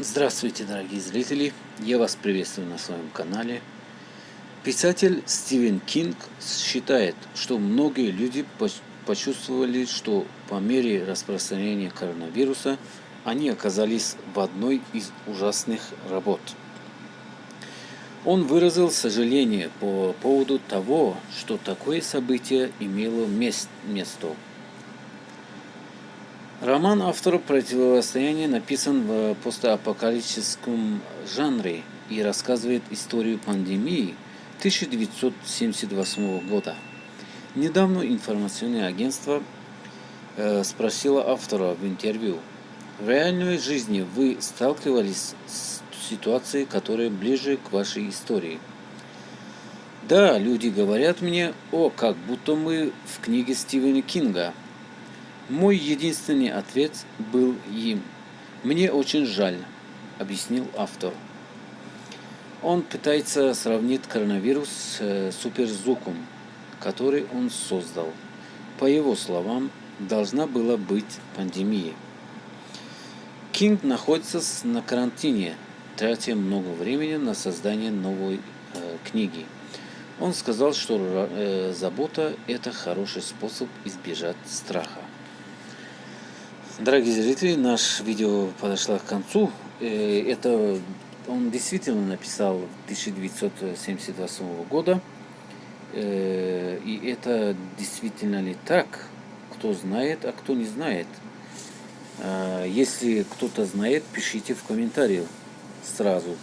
Здравствуйте, дорогие зрители! Я вас приветствую на своем канале. Писатель Стивен Кинг считает, что многие люди почувствовали, что по мере распространения коронавируса они оказались в одной из ужасных работ. Он выразил сожаление по поводу того, что такое событие имело место. Роман автора «Противостояние» написан в постапокалиптическом жанре и рассказывает историю пандемии 1978 года. Недавно информационное агентство спросило автора в интервью: в реальной жизни вы сталкивались с ситуацией, которая ближе к вашей истории? Да, люди говорят мне: о, как будто мы в книге Стивена Кинга. Мой единственный ответ был им: «Мне очень жаль», — объяснил автор. Он пытается сравнить коронавирус с суперзвуком, который он создал. По его словам, должна была быть пандемия. Кинг находится на карантине, тратя много времени на создание новой книги. Он сказал, что забота – это хороший способ избежать страха. Дорогие зрители, наше видео подошло к концу. Это он действительно написал 1978 года. И это действительно ли так? Кто знает, а кто не знает. Если кто-то знает, пишите в комментариях сразу.